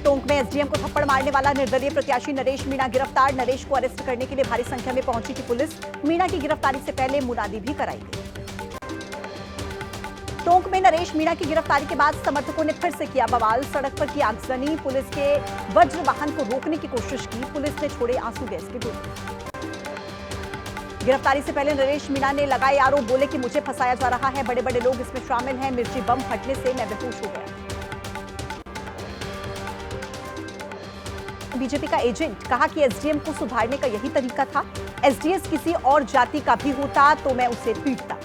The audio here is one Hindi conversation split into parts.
टोंक में एसडीएम को थप्पड़ मारने वाला निर्दलीय प्रत्याशी नरेश मीणा गिरफ्तार। नरेश को अरेस्ट करने के लिए भारी संख्या में पहुंची थी पुलिस। मीणा की गिरफ्तारी से पहले मुनादी भी कराई गई। टोंक में नरेश मीणा की गिरफ्तारी के बाद समर्थकों ने फिर से किया बवाल। सड़क पर की आगजनी, पुलिस के वज्र वाहन को रोकने की कोशिश की। पुलिस ने छोड़े आंसू गैस के गोले। गिरफ्तारी से पहले नरेश मीणा ने लगाए आरोप, बोले कि मुझे फंसाया जा रहा है, बड़े बड़े लोग इसमें शामिल हैं, मिर्ची बम फटने से मैं बेहोश हो गया। बीजेपी का एजेंट कहा कि एसडीएम को सुधारने का यही तरीका था। एसडीएस किसी और जाति का भी होता तो मैं उसे पीटता।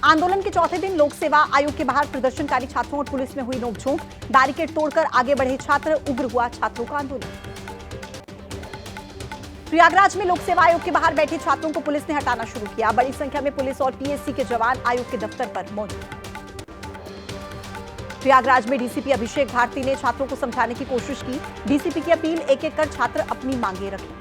आंदोलन के चौथे दिन लोक सेवा आयोग के बाहर प्रदर्शनकारी छात्रों और पुलिस में हुई नोकझोंक। बैरिकेड तोड़कर आगे बढ़े छात्र, उग्र हुआ छात्रों का आंदोलन। प्रयागराज में लोक सेवा आयोग के बाहर बैठे छात्रों को पुलिस ने हटाना शुरू किया। बड़ी संख्या में पुलिस और पीएससी के जवान आयोग के दफ्तर पर मौजूद। प्रयागराज में डीसीपी अभिषेक भारती ने छात्रों को समझाने की कोशिश की। डीसीपी की अपील, एक एक कर छात्र अपनी मांगे रखें।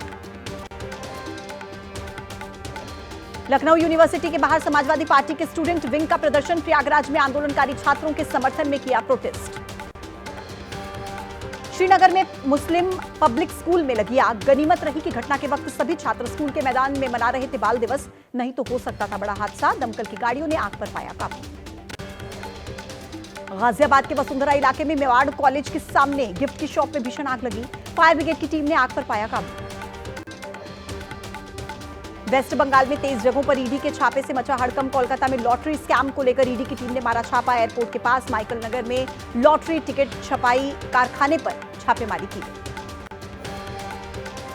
लखनऊ यूनिवर्सिटी के बाहर समाजवादी पार्टी के स्टूडेंट विंग का प्रदर्शन। प्रयागराज में आंदोलनकारी छात्रों के समर्थन में किया प्रोटेस्ट। श्रीनगर में मुस्लिम पब्लिक स्कूल में लगी आग। गनीमत रही कि घटना के वक्त सभी छात्र स्कूल के मैदान में मना रहे थे बाल दिवस, नहीं तो हो सकता था बड़ा हादसा। दमकल की गाड़ियों ने आग पर पाया काबू। गाजियाबाद के वसुंधरा इलाके में मेवाड़ कॉलेज के सामने गिफ्ट की शॉप में भीषण आग लगी। फायर ब्रिगेड की टीम ने आग पर पाया काबू। वेस्ट बंगाल में 23 जगहों पर ईडी के छापे से मचा हड़कंप। कोलकाता में लॉटरी स्कैम को लेकर ईडी की टीम ने मारा छापा। एयरपोर्ट के पास माइकल नगर में लॉटरी टिकट छपाई कारखाने पर छापेमारी की गई।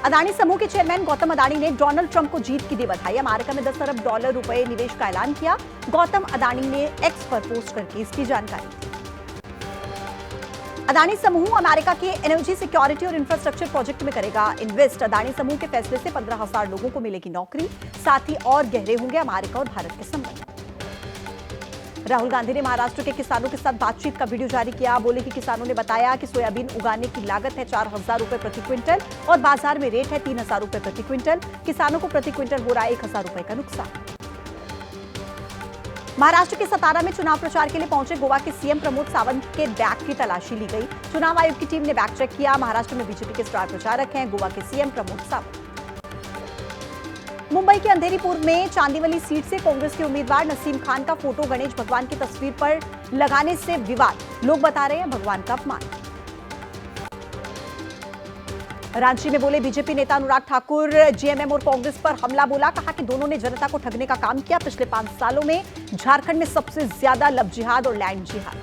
अदानी समूह के चेयरमैन गौतम अदानी ने डोनाल्ड ट्रंप को जीत की दी बधाई। अमेरिका में $10 अरब रुपए निवेश का ऐलान किया। गौतम अदानी ने एक्स पर पोस्ट करके इसकी जानकारी दी। अदानी समूह अमेरिका के एनर्जी, सिक्योरिटी और इंफ्रास्ट्रक्चर प्रोजेक्ट में करेगा इन्वेस्ट। अदानी समूह के फैसले से 15,000 लोगों को मिलेगी नौकरी। साथ ही और गहरे होंगे अमेरिका और भारत के संबंध। राहुल गांधी ने महाराष्ट्र के किसानों के साथ बातचीत का वीडियो जारी किया। बोले कि किसानों ने बताया कि सोयाबीन उगाने की लागत है 4,000 रुपए प्रति क्विंटल और बाजार में रेट है 3,000 रुपए प्रति क्विंटल। किसानों को प्रति क्विंटल हो रहा है 1,000 रुपए का नुकसान। महाराष्ट्र के सतारा में चुनाव प्रचार के लिए पहुंचे गोवा के सीएम प्रमोद सावंत के बैग की तलाशी ली गई। चुनाव आयोग की टीम ने बैग चेक किया। महाराष्ट्र में बीजेपी के स्टार प्रचारक हैं गोवा के सीएम प्रमोद सावंत। मुंबई के अंधेरीपुर में चांदीवली सीट से कांग्रेस के उम्मीदवार नसीम खान का फोटो गणेश भगवान की तस्वीर पर लगाने से विवाद। लोग बता रहे हैं भगवान का अपमान। रांची में बोले बीजेपी नेता अनुराग ठाकुर। जेएमएम और कांग्रेस पर हमला बोला। कहा कि दोनों ने जनता को ठगने का काम किया। पिछले 5 सालों में झारखंड में सबसे ज्यादा लव जिहाद और लैंड जिहाद।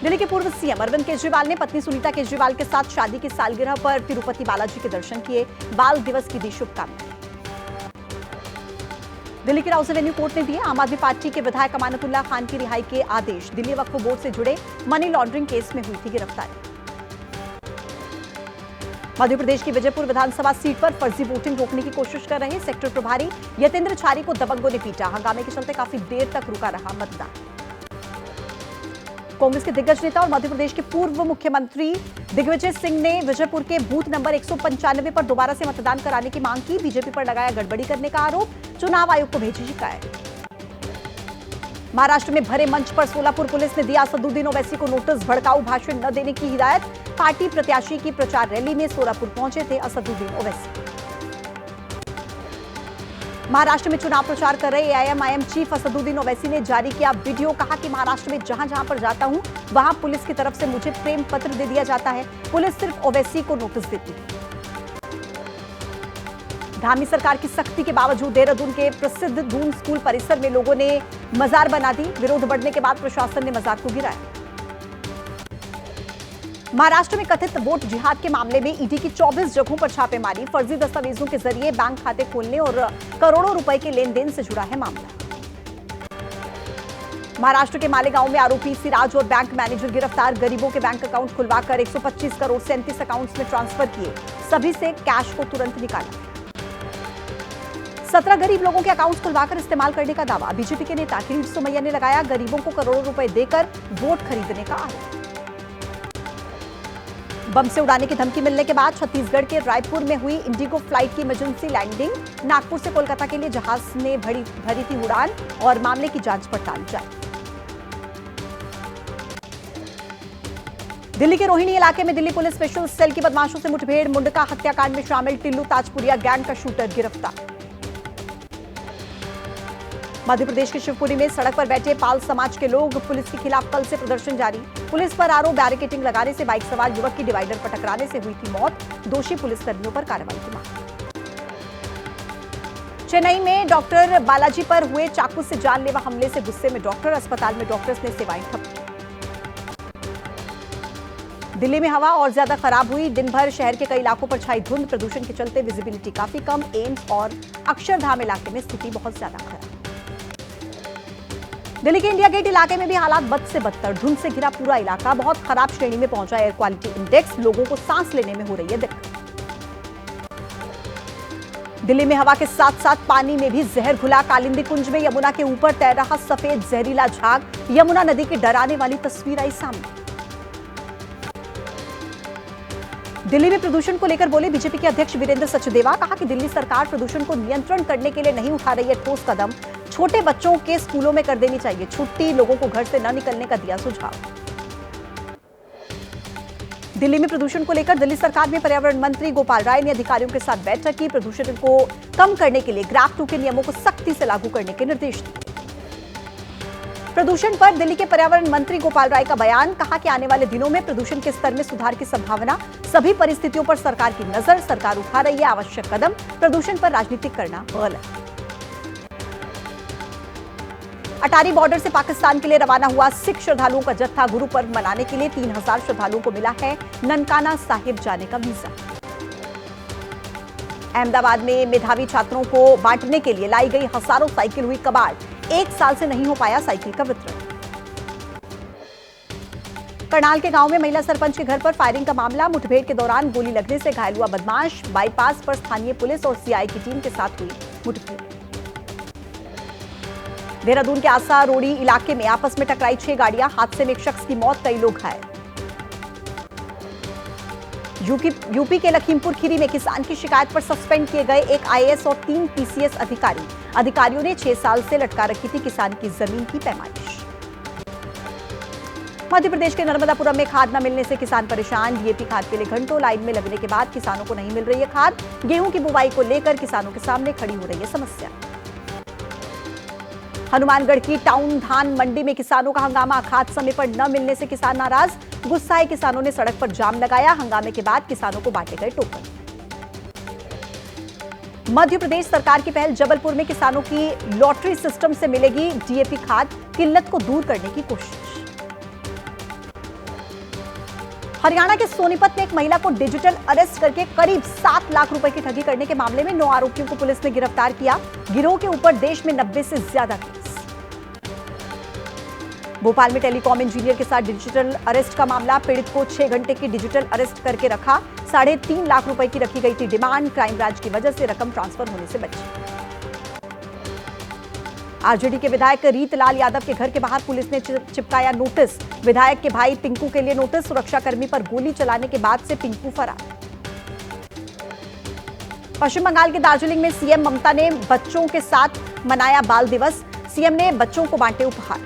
दिल्ली के पूर्व सीएम अरविंद केजरीवाल ने पत्नी सुनीता केजरीवाल के साथ शादी की सालगिरह पर तिरुपति बालाजी के दर्शन किए। बाल दिवस की दी शुभकामनाएं। दिल्ली की राउस एवेन्यू कोर्ट ने दिए आम आदमी पार्टी के विधायक अमानतुल्लाह खान की रिहाई के आदेश। दिल्ली वक्फ बोर्ड से जुड़े मनी लॉन्ड्रिंग केस में हुई थी गिरफ्तारी। मध्य प्रदेश की विजयपुर विधानसभा सीट पर फर्जी वोटिंग रोकने की कोशिश कर रहे सेक्टर प्रभारी यतेंद्र छारी को दबंगों ने पीटा। हंगामे के चलते काफी देर तक रुका रहा मतदान। कांग्रेस के दिग्गज नेता और मध्य प्रदेश के पूर्व मुख्यमंत्री दिग्विजय सिंह ने विजयपुर के बूथ नंबर 195 पर दोबारा से मतदान कराने की मांग की। बीजेपी पर लगाया गड़बड़ी करने का आरोप। चुनाव आयोग को भेजी शिकायत। महाराष्ट्र में भरे मंच पर सोलापुर पुलिस ने दिया असदुद्दीन ओवैसी को नोटिस। भड़काऊ भाषण न देने की हिदायत। पार्टी प्रत्याशी की प्रचार रैली में सोलापुर पहुंचे थे असदुद्दीन ओवैसी। महाराष्ट्र में चुनाव प्रचार कर रहे एआईएमआईएम चीफ असदुद्दीन ओवैसी ने जारी किया वीडियो। कहा कि महाराष्ट्र में जहां जहां पर जाता हूं वहां पुलिस की तरफ से मुझे प्रेम पत्र दे दिया जाता है। पुलिस सिर्फ ओवैसी को नोटिस देती है। धामी सरकार की सख्ती के बावजूद देहरादून के प्रसिद्ध दून स्कूल परिसर में लोगों ने मजार बना दी। विरोध बढ़ने के बाद प्रशासन ने मजार को गिराया। महाराष्ट्र में कथित वोट जिहाद के मामले में ईडी की 24 जगहों पर छापेमारी। फर्जी दस्तावेजों के जरिए बैंक खाते खोलने और करोड़ों रुपए के लेन देन से जुड़ा है मामला। महाराष्ट्र के मालेगांव में आरोपी सिराज और बैंक मैनेजर गिरफ्तार। गरीबों के बैंक अकाउंट खुलवाकर 125 करोड़ 37 अकाउंट्स में ट्रांसफर किए। सभी से कैश को तुरंत निकाला। 17 गरीब लोगों के अकाउंट्स खुलवाकर इस्तेमाल करने का दावा। बीजेपी के नेता किरीट सोमैया ने लगाया गरीबों को करोड़ों रुपए देकर वोट खरीदने का आरोप। बम से उड़ाने की धमकी मिलने के बाद छत्तीसगढ़ के रायपुर में हुई इंडिगो फ्लाइट की इमरजेंसी लैंडिंग। नागपुर से कोलकाता के लिए जहाज ने भरी थी उड़ान और मामले की जांच पड़ताल जारी। दिल्ली के रोहिणी इलाके में दिल्ली पुलिस स्पेशल सेल की बदमाशों से मुठभेड़। मुंडका हत्याकांड में शामिल टिल्लू ताजपुरिया गैंग का शूटर गिरफ्तार। मध्य प्रदेश के शिवपुरी में सड़क पर बैठे पाल समाज के लोग पुलिस के खिलाफ कल से प्रदर्शन जारी। पुलिस पर आरोप बैरिकेडिंग लगाने से बाइक सवार युवक की डिवाइडर पर टकराने से हुई थी मौत। दोषी पुलिसकर्मियों पर कार्रवाई की मांग। चेन्नई में डॉक्टर बालाजी पर हुए चाकू से जानलेवा हमले से गुस्से में डॉक्टर, अस्पताल में डॉक्टर्स ने सेवाएं ठप की। दिल्ली में हवा और ज्यादा खराब हुई। दिन भर शहर के कई इलाकों पर छाई धुंध। प्रदूषण के चलते विजिबिलिटी काफी कम। एम्स और अक्षरधाम इलाके में स्थिति बहुत ज्यादा खराब। दिल्ली के इंडिया गेट इलाके में भी हालात बद से बदतर। धुंध से घिरा पूरा इलाका बहुत खराब श्रेणी में पहुंचा। एयर क्वालिटी इंडेक्स, लोगों को सांस लेने में हो रही है दिक्कत। दिल्ली में हवा के साथ साथ पानी में भी जहर घुला। कालिंदी कुंज में यमुना के ऊपर तैर रहा सफेद जहरीला झाग। यमुना नदी की डराने वाली तस्वीर आई सामने। दिल्ली में प्रदूषण को लेकर बोले बीजेपी के अध्यक्ष वीरेंद्र सचदेवा। कहा कि दिल्ली सरकार प्रदूषण को नियंत्रण करने के लिए नहीं उठा रही है ठोस कदम। छोटे बच्चों के स्कूलों में कर देनी चाहिए छुट्टी। लोगों को घर से न निकलने का दिया सुझाव। दिल्ली में प्रदूषण को लेकर दिल्ली सरकार में पर्यावरण मंत्री गोपाल राय ने अधिकारियों के साथ बैठक की। प्रदूषण को कम करने के लिए ग्राफ 2 के नियमों को सख्ती से लागू करने के निर्देश दिए। प्रदूषण पर दिल्ली के पर्यावरण मंत्री गोपाल राय का बयान। कहा कि आने वाले दिनों में प्रदूषण के स्तर में सुधार की संभावना। सभी परिस्थितियों पर सरकार की नजर। सरकार उठा रही है आवश्यक कदम। प्रदूषण पर राजनीति करना गलत। अटारी बॉर्डर से पाकिस्तान के लिए रवाना हुआ सिख श्रद्धालुओं का जत्था। गुरु पर्व मनाने के लिए 3000 श्रद्धालुओं को मिला है ननकाना साहिब जाने का वीजा। अहमदाबाद में मेधावी छात्रों को बांटने के लिए लाई गई हजारों साइकिल हुई कबाड़। 1 साल से नहीं हो पाया साइकिल का वितरण। करनाल के गांव में महिला सरपंच के घर पर फायरिंग का मामला। मुठभेड़ के दौरान गोली लगने से घायल हुआ बदमाश। बाईपास पर स्थानीय पुलिस और सीआई की टीम के साथ हुई मुठभेड़। देहरादून के आसा रोड़ी इलाके में आपस में टकराई 6 गाड़ियां। हादसे में एक शख्स की मौत, कई लोग घायल। यूपी के लखीमपुर खीरी में किसान की शिकायत पर सस्पेंड किए गए 1 आईएएस और 3 पीसीएस अधिकारी। अधिकारियों ने 6 साल से लटका रखी थी किसान की जमीन की पैमाइश। मध्य प्रदेश के नर्मदापुरम में खाद न मिलने से किसान परेशान। डीएपी खाद के लिए घंटों लाइन में लगने के बाद किसानों को नहीं मिल रही है खाद। गेहूं की बुवाई को लेकर किसानों के सामने खड़ी हो रही है समस्या। हनुमानगढ़ की टाउन धान मंडी में किसानों का हंगामा। खाद समय पर न मिलने से किसान नाराज। गुस्साए किसानों ने सड़क पर जाम लगाया। हंगामे के बाद किसानों को बांटे गए टोकन। मध्य प्रदेश सरकार की पहल। जबलपुर में किसानों की लॉटरी सिस्टम से मिलेगी डीएपी खाद। किल्लत को दूर करने की कोशिश। हरियाणा के सोनीपत में एक महिला को डिजिटल अरेस्ट करके करीब 7 लाख रुपए की ठगी करने के मामले में 9 आरोपियों को पुलिस ने गिरफ्तार किया। गिरोह के ऊपर देश में 90 से ज्यादा केस। भोपाल में टेलीकॉम इंजीनियर के साथ डिजिटल अरेस्ट का मामला। पीड़ित को 6 घंटे की डिजिटल अरेस्ट करके रखा। 3.5 लाख रुपए की रखी गई थी डिमांड। क्राइम ब्रांच की वजह से रकम ट्रांसफर होने से बची। आरजेडी के विधायक रीतलाल यादव के घर के बाहर पुलिस ने चिपकाया नोटिस। विधायक के भाई पिंकू के लिए नोटिस। सुरक्षाकर्मी पर गोली चलाने के बाद से पिंकू फरार। पश्चिम बंगाल के दार्जिलिंग में सीएम ममता ने बच्चों के साथ मनाया बाल दिवस। सीएम ने बच्चों को बांटे उपहार।